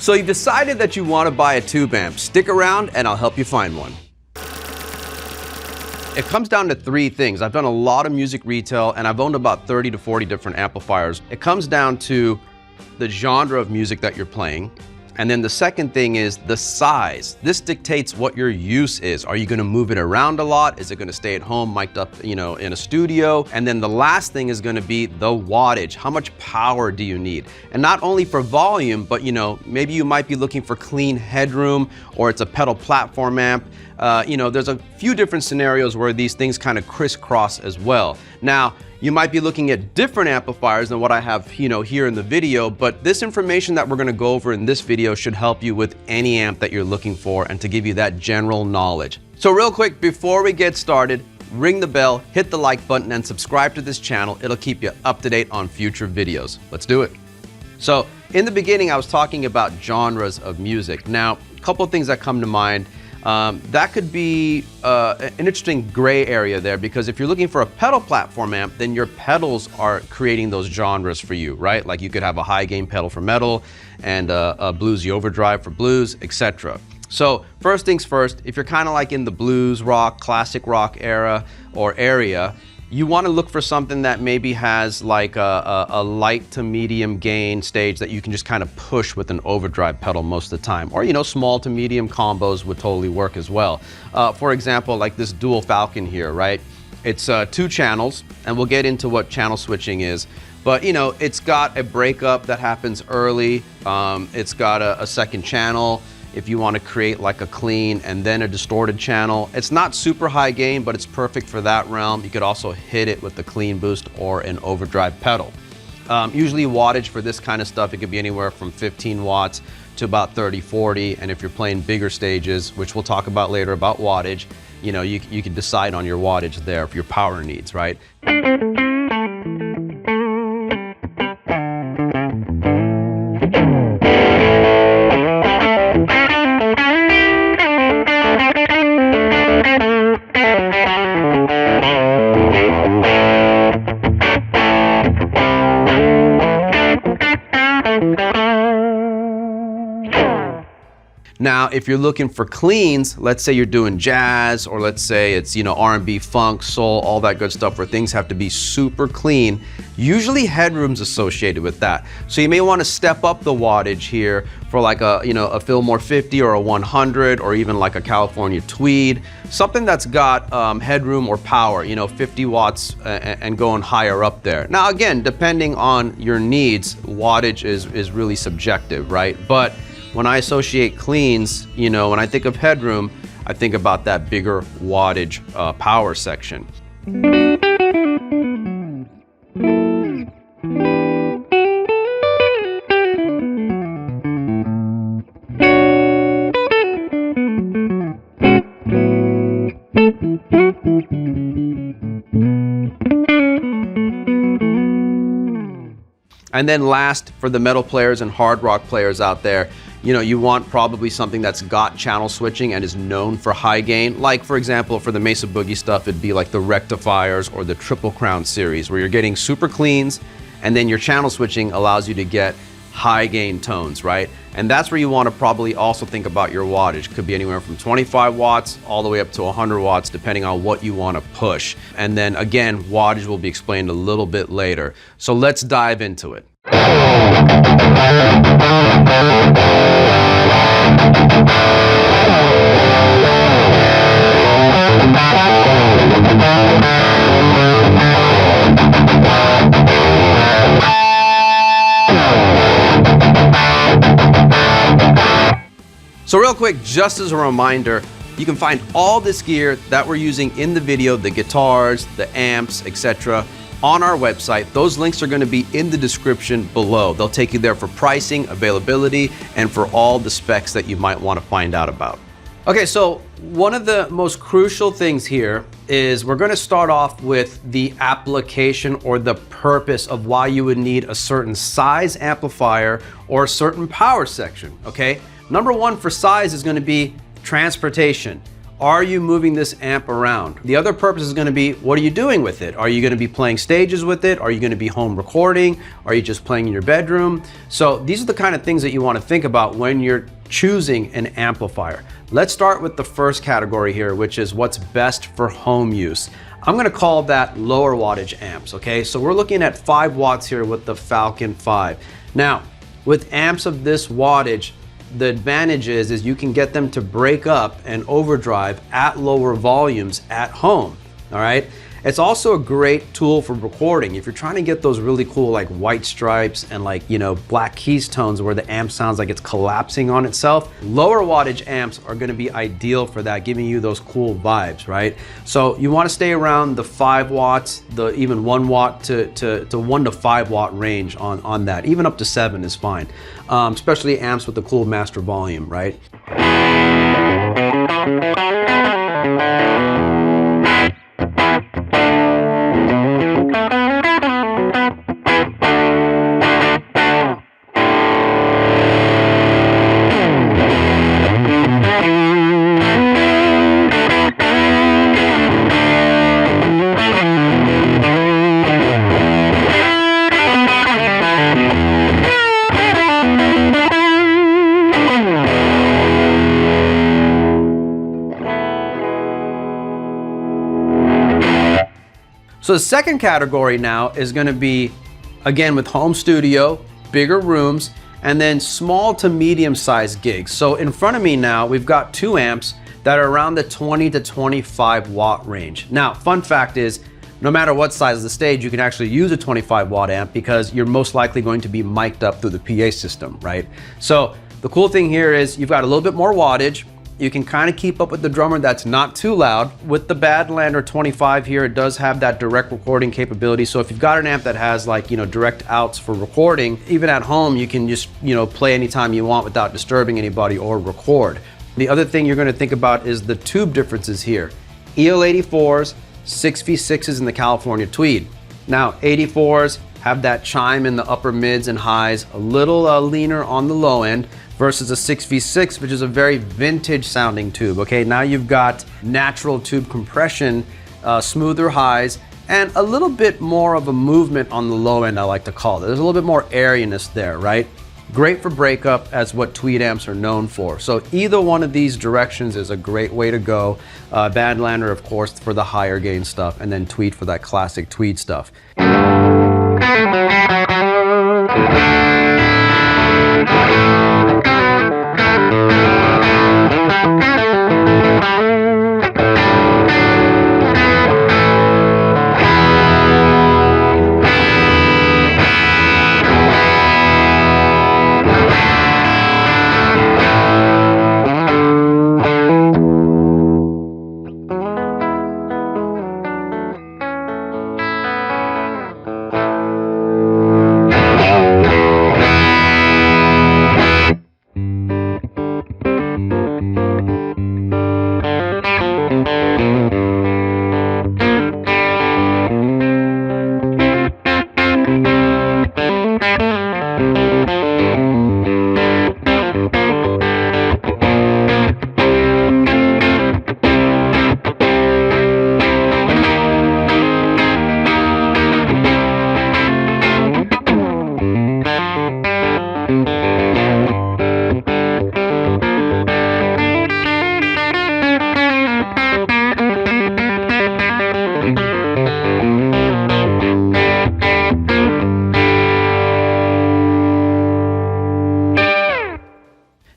So you've decided that you want to buy a tube amp. Stick around and I'll help you find one. It comes down to three things. I've done a lot of music retail and I've owned about 30 to 40 different amplifiers. It comes down to the genre of music that you're playing. And then the second thing is the size. This dictates what your use is. Are you gonna move it around a lot? Is it gonna stay at home, mic'd up, in a studio? And then the last thing is gonna be the wattage. How much power do you need? And not only for volume, but maybe you might be looking for clean headroom, or it's a pedal platform amp. There's a few different scenarios where these things kind of crisscross as well. Now, you might be looking at different amplifiers than what I have, here in the video, but this information that we're gonna go over in this video should help you with any amp that you're looking for and to give you that general knowledge. So real quick, before we get started, ring the bell, hit the like button, and subscribe to this channel. It'll keep you up to date on future videos. Let's do it. So in the beginning, I was talking about genres of music. Now, a couple of things that come to mind. That could be an interesting gray area there, because if you're looking for a pedal platform amp, then your pedals are creating those genres for you, right? Like you could have a high gain pedal for metal and a bluesy overdrive for blues, etc. So first things first, if you're kind of like in the blues rock, classic rock era or area, you want to look for something that maybe has like a light to medium gain stage that you can just kind of push with an overdrive pedal most of the time. Or, small to medium combos would totally work as well. For example, like this dual Falcon here, right? It's 2 channels, and we'll get into what channel switching is. But, it's got a breakup that happens early. It's got a second channel if you want to create like a clean and then a distorted channel. It's not super high gain, but it's perfect for that realm. You could also hit it with the clean boost or an overdrive pedal. Usually wattage for this kind of stuff, it could be anywhere from 15 watts to about 30, 40. And if you're playing bigger stages, which we'll talk about later about wattage, you can decide on your wattage there for your power needs, right? Now, if you're looking for cleans, let's say you're doing jazz, or let's say it's, R&B, funk, soul, all that good stuff where things have to be super clean, usually headroom's associated with that. So you may want to step up the wattage here for like a Fillmore 50 or a 100, or even like a California Tweed, something that's got headroom or power, 50 watts and going higher up there. Now, again, depending on your needs, wattage is really subjective, right? But when I associate cleans, when I think of headroom, I think about that bigger wattage power section. And then last, for the metal players and hard rock players out there, you want probably something that's got channel switching and is known for high gain. Like, for example, for the Mesa Boogie stuff, it'd be like the Rectifiers or the Triple Crown series, where you're getting super cleans, and then your channel switching allows you to get high gain tones, right? And that's where you want to probably also think about your wattage. Could be anywhere from 25 watts all the way up to 100 watts, depending on what you want to push. And then again, wattage will be explained a little bit later. So let's dive into it. So real quick, just as a reminder, you can find all this gear that we're using in the video, the guitars, the amps, etc., on our website. Those links are going to be in the description below. They'll take you there for pricing, availability, and for all the specs that you might want to find out about. Okay, so one of the most crucial things here is we're going to start off with the application or the purpose of why you would need a certain size amplifier or a certain power section, okay? Number one for size is going to be transportation. Are you moving this amp around? The other purpose is gonna be, what are you doing with it? Are you gonna be playing stages with it? Are you gonna be home recording? Are you just playing in your bedroom? So these are the kind of things that you wanna think about when you're choosing an amplifier. Let's start with the first category here, which is what's best for home use. I'm gonna call that lower wattage amps, okay? So we're looking at 5 watts here with the Falcon 5. Now, with amps of this wattage, the advantage is you can get them to break up and overdrive at lower volumes at home, all right? It's also a great tool for recording. If you're trying to get those really cool like white stripes and like, you know, black keys tones where the amp sounds like it's collapsing on itself, lower wattage amps are gonna be ideal for that, giving you those cool vibes, right? So you wanna stay around the 5 watts, the even 1 watt to 1 to 5 watt range on that. Even up to 7 is fine, especially amps with the cool master volume, right? So the second category now is gonna be, again, with home studio, bigger rooms, and then small to medium sized gigs. So in front of me now, we've got 2 amps that are around the 20 to 25 watt range. Now, fun fact is, no matter what size of the stage, you can actually use a 25 watt amp because you're most likely going to be mic'd up through the PA system, right? So the cool thing here is you've got a little bit more wattage. You can kind of keep up with the drummer that's not too loud. With the Badlander 25 here, it does have that direct recording capability. So if you've got an amp that has like, you know, direct outs for recording, even at home, you can just, you know, play anytime you want without disturbing anybody or record. The other thing you're gonna think about is the tube differences here. EL84s, 6v6s in the California Tweed. Now, 84s have that chime in the upper mids and highs, a little leaner on the low end, versus a 6v6, which is a very vintage sounding tube, okay? Now you've got natural tube compression, smoother highs, and a little bit more of a movement on the low end, I like to call it. There's a little bit more airiness there, right? Great for breakup, as what Tweed amps are known for. So either one of these directions is a great way to go. Badlander, of course, for the higher gain stuff, and then Tweed for that classic Tweed stuff.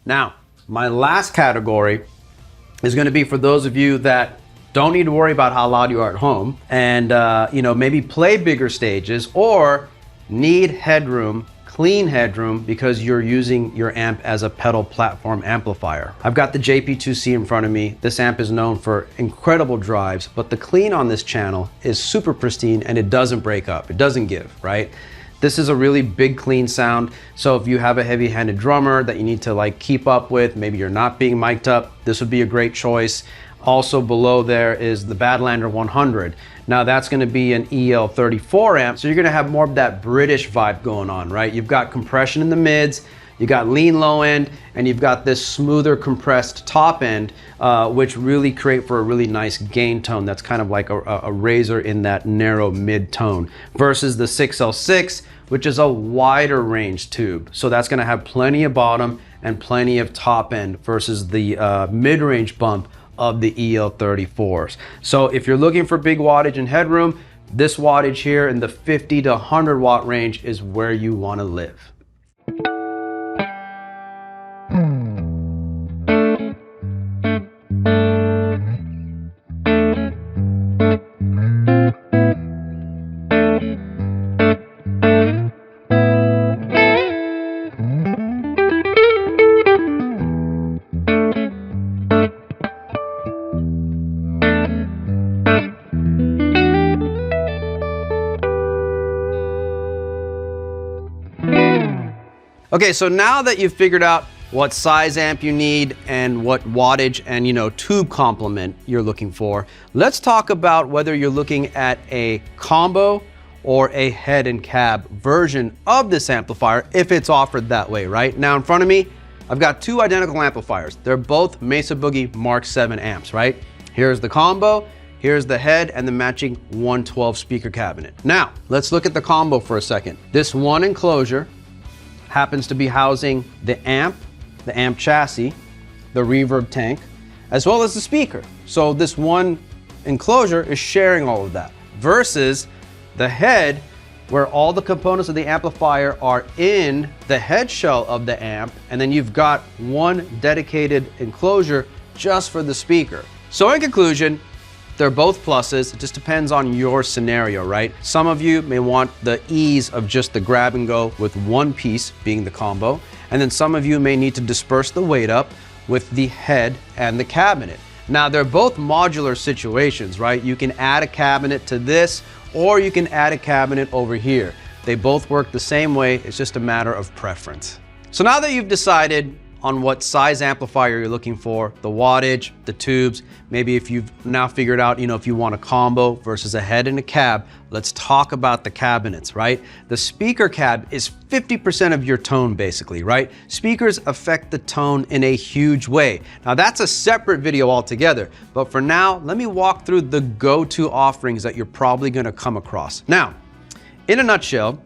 Now, my last category is going to be for those of you that don't need to worry about how loud you are at home and you know, maybe play bigger stages or need headroom, clean headroom, because you're using your amp as a pedal platform amplifier. I've got the JP2C in front of me. This amp is known for incredible drives, but the clean on this channel is super pristine and it doesn't break up. It doesn't give, right? This is a really big clean sound. So if you have a heavy-handed drummer that you need to like keep up with, maybe you're not being mic'd up, this would be a great choice. Also below there is the Badlander 100. Now that's gonna be an EL34 amp, so you're gonna have more of that British vibe going on, right? You've got compression in the mids, You got lean low end, and you've got this smoother compressed top end, which really create for a really nice gain tone that's kind of like a razor in that narrow mid tone, versus the 6L6, which is a wider range tube. So that's gonna have plenty of bottom and plenty of top end versus the mid-range bump of the EL34s. So if you're looking for big wattage and headroom, this wattage here in the 50 to 100 watt range is where you wanna live. Okay, so now that you've figured out what size amp you need and what wattage and tube complement you're looking for, let's talk about whether you're looking at a combo or a head and cab version of this amplifier if it's offered that way, right? Now in front of me, I've got two identical amplifiers. They're both Mesa Boogie Mark 7 amps, right? Here's the combo, here's the head and the matching 112 speaker cabinet. Now, let's look at the combo for a second. This one enclosure happens to be housing the amp chassis, the reverb tank, as well as the speaker. So this one enclosure is sharing all of that, versus the head, where all the components of the amplifier are in the head shell of the amp, and then you've got one dedicated enclosure just for the speaker. So in conclusion, they're both pluses. It just depends on your scenario, right? Some of you may want the ease of just the grab and go with one piece being the combo, and then some of you may need to disperse the weight up with the head and the cabinet. Now they're both modular situations, right? You can add a cabinet to this, or you can add a cabinet over here. They both work the same way. It's just a matter of preference. So now that you've decided on what size amplifier you're looking for, the wattage, the tubes, maybe if you've now figured out, if you want a combo versus a head and a cab, let's talk about the cabinets, right? The speaker cab is 50% of your tone basically, right? Speakers affect the tone in a huge way. Now that's a separate video altogether, but for now, let me walk through the go-to offerings that you're probably gonna come across. Now, in a nutshell,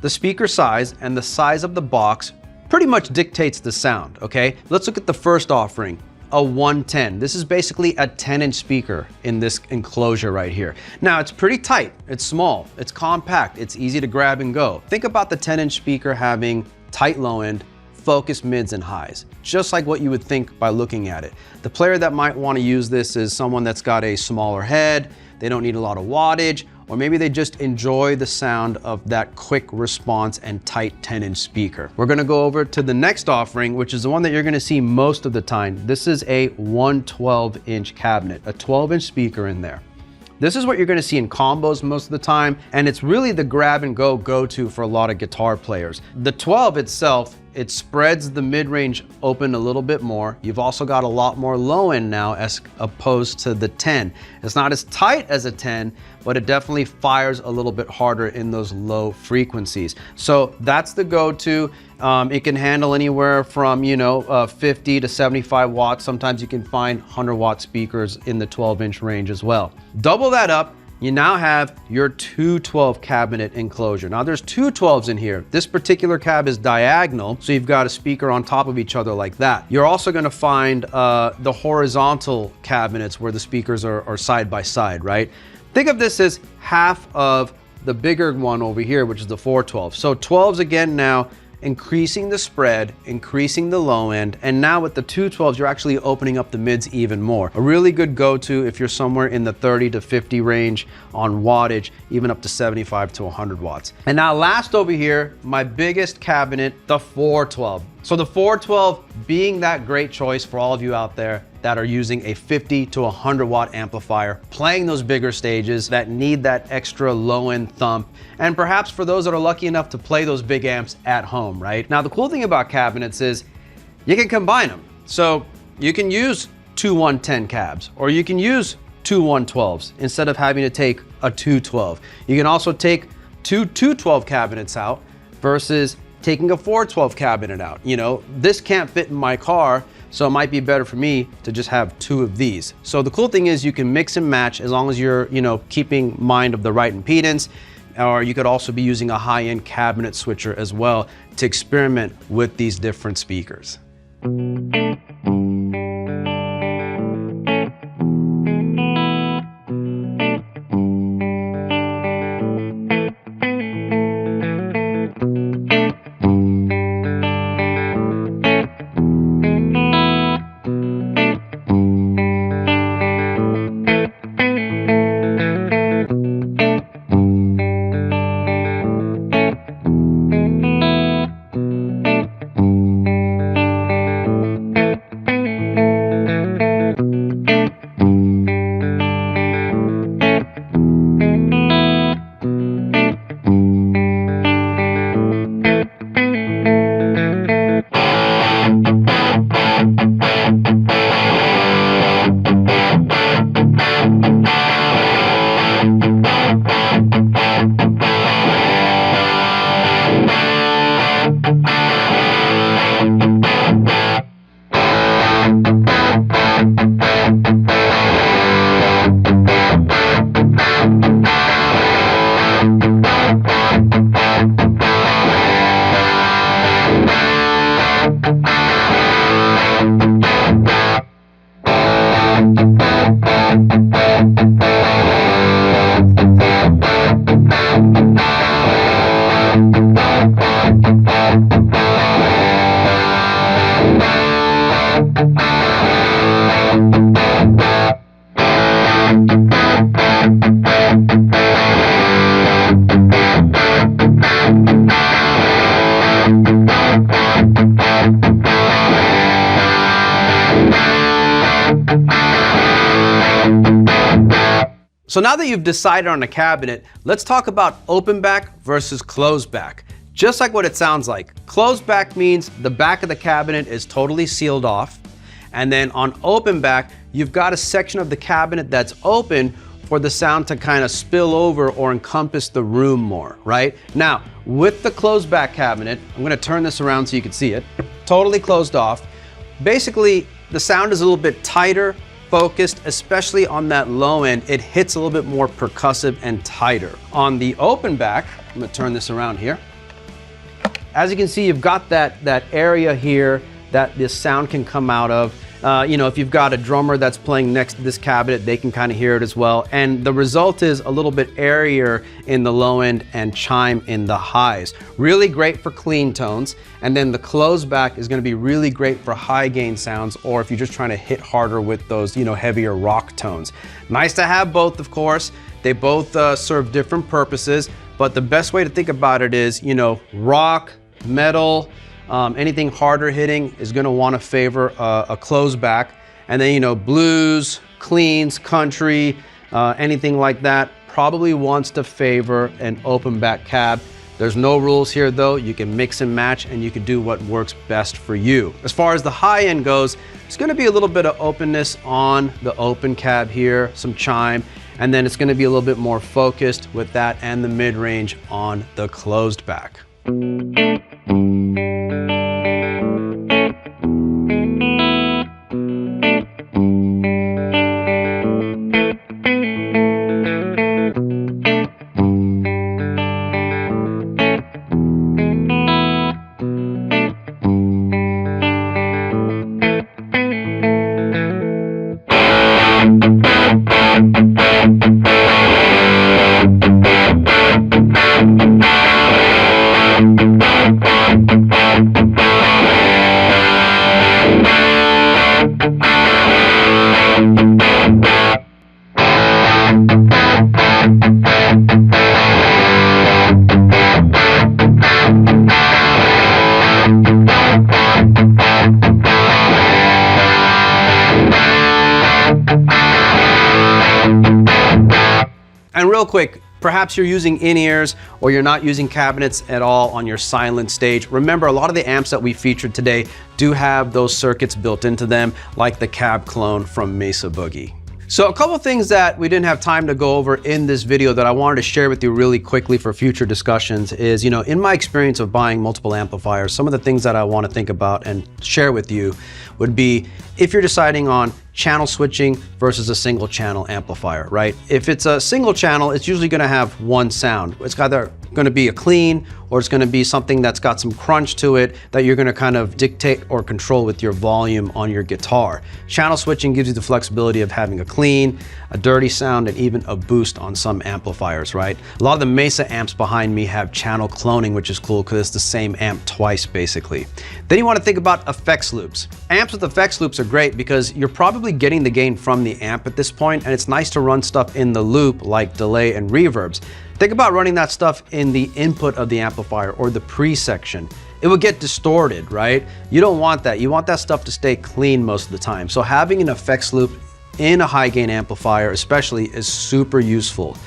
the speaker size and the size of the box pretty much dictates the sound, okay? Let's look at the first offering, a 110. This is basically a 10-inch speaker in this enclosure right here. Now, it's pretty tight, it's small, it's compact, it's easy to grab and go. Think about the 10-inch speaker having tight low end, focused mids and highs, just like what you would think by looking at it. The player that might want to use this is someone that's got a smaller head, they don't need a lot of wattage, or maybe they just enjoy the sound of that quick response and tight 10-inch speaker. We're gonna go over to the next offering, which is the one that you're gonna see most of the time. This is a 112-inch cabinet, a 12-inch speaker in there. This is what you're gonna see in combos most of the time, and it's really the grab and go-to for a lot of guitar players. The 12 itself, it spreads the mid-range open a little bit more. You've also got a lot more low end now as opposed to the 10. It's not as tight as a 10, but it definitely fires a little bit harder in those low frequencies. So that's the go-to. It can handle anywhere from 50 to 75 watts. Sometimes you can find 100-watt speakers in the 12-inch range as well. Double that up, you now have your 212 cabinet enclosure. Now there's two 12s in here. This particular cab is diagonal, so you've got a speaker on top of each other like that. You're also gonna find the horizontal cabinets where the speakers are side by side, right? Think of this as half of the bigger one over here, which is the 412. So 12s again now, increasing the spread, increasing the low end, and now with the 212s, you're actually opening up the mids even more. A really good go-to if you're somewhere in the 30 to 50 range on wattage, even up to 75 to 100 watts. And now last over here, my biggest cabinet, the 412. So the 412 being that great choice for all of you out there that are using a 50 to 100 watt amplifier, playing those bigger stages that need that extra low end thump, and perhaps for those that are lucky enough to play those big amps at home, right? Now the cool thing about cabinets is you can combine them. So you can use two 110 cabs, or you can use two 112s instead of having to take a 212. You can also take two 212 cabinets out versus taking a 412 cabinet out. You know, this can't fit in my car, so it might be better for me to just have 2 of these. So the cool thing is you can mix and match as long as you're, you know, keeping mind of the right impedance, or you could also be using a high-end cabinet switcher as well to experiment with these different speakers. So now that you've decided on a cabinet, let's talk about open back versus closed back. Just like what it sounds like, closed back means the back of the cabinet is totally sealed off. And then on open back, you've got a section of the cabinet that's open for the sound to kind of spill over or encompass the room more, right? Now, with the closed back cabinet, I'm gonna turn this around so you can see it, totally closed off. Basically, the sound is a little bit tighter, focused, especially on that low end. It hits a little bit more percussive and tighter. On the open back, I'm gonna turn this around here. As you can see, you've got that area here that this sound can come out of. You know, if you've got a drummer that's playing next to this cabinet, they can kind of hear it as well. And the result is a little bit airier in the low end and chime in the highs. Really great for clean tones. And then the closed back is going to be really great for high gain sounds, or if you're just trying to hit harder with those, you know, heavier rock tones. Nice to have both, of course. They both serve different purposes, but the best way to think about it is, you know, rock, metal, anything harder hitting is going to want to favor a closed back. And then, you know, blues, cleans, country, anything like that probably wants to favor an open back cab. There's no rules here though. You can mix and match and you can do what works best for you. As far as the high end goes, it's going to be a little bit of openness on the open cab here, some chime, and then it's going to be a little bit more focused with that and the mid range on the closed back. And real quick, perhaps you're using in-ears or you're not using cabinets at all on your silent stage. Remember, a lot of the amps that we featured today do have those circuits built into them, like the Cab Clone from Mesa Boogie. So a couple things that we didn't have time to go over in this video that I wanted to share with you really quickly for future discussions is, in my experience of buying multiple amplifiers, some of the things that I want to think about and share with you would be if you're deciding on channel switching versus a single channel amplifier, right? If it's a single channel, it's usually going to have one sound. It's either going to be a clean or it's going to be something that's got some crunch to it that you're going to kind of dictate or control with your volume on your guitar. Channel switching gives you the flexibility of having a clean, a dirty sound, and even a boost on some amplifiers, right? A lot of the Mesa amps behind me have channel cloning, which is cool because it's the same amp twice basically. Then you want to think about effects loops. Amps with effects loops are great because you're probably getting the gain from the amp at this point, and it's nice to run stuff in the loop like delay and reverbs. Think about running that stuff in the input of the amplifier or the pre-section. It would get distorted, right? You don't want that. You want that stuff to stay clean most of the time. So having an effects loop in a high gain amplifier especially is super useful.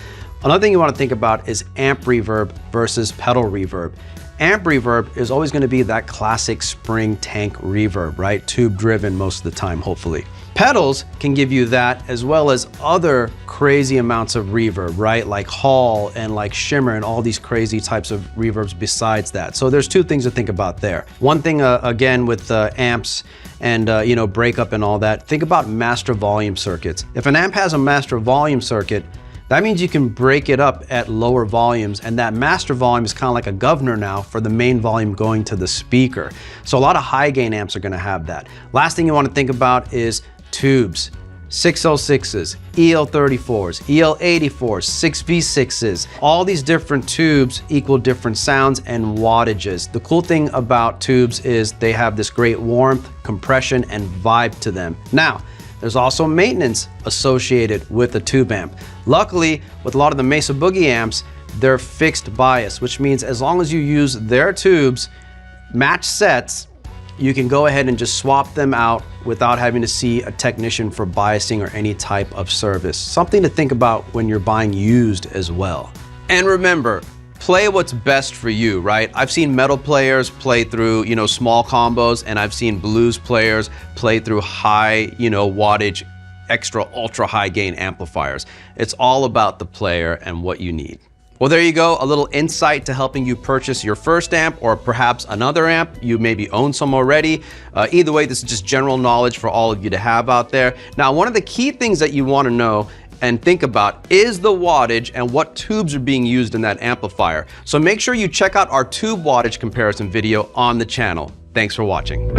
Another thing you want to think about is amp reverb versus pedal reverb. Amp reverb is always going to be that classic spring tank reverb, right? Tube driven most of the time, hopefully. Pedals can give you that as well as other crazy amounts of reverb, right? Like Hall and like Shimmer and all these crazy types of reverbs besides that. So there's two things to think about there. One thing, again, with amps and breakup and all that, think about master volume circuits. If an amp has a master volume circuit, that means you can break it up at lower volumes, and that master volume is kind of like a governor now for the main volume going to the speaker. So a lot of high gain amps are going to have that. Last thing you want to think about is tubes. 606s, EL34s, EL84s, 6V6s. All these different tubes equal different sounds and wattages. The cool thing about tubes is they have this great warmth, compression, and vibe to them. Now, there's also maintenance associated with a tube amp. Luckily, with a lot of the Mesa Boogie amps, they're fixed bias, which means as long as you use their tubes, match sets, you can go ahead and just swap them out without having to see a technician for biasing or any type of service. Something to think about when you're buying used as well. And remember, play what's best for you, right? I've seen metal players play through, small combos, and I've seen blues players play through high, wattage, extra, ultra high gain amplifiers. It's all about the player and what you need. Well, there you go, a little insight to helping you purchase your first amp or perhaps another amp. You maybe own some already. Either way, this is just general knowledge for all of you to have out there. Now, one of the key things that you want to know and think about is the wattage and what tubes are being used in that amplifier. So make sure you check out our tube wattage comparison video on the channel. Thanks for watching.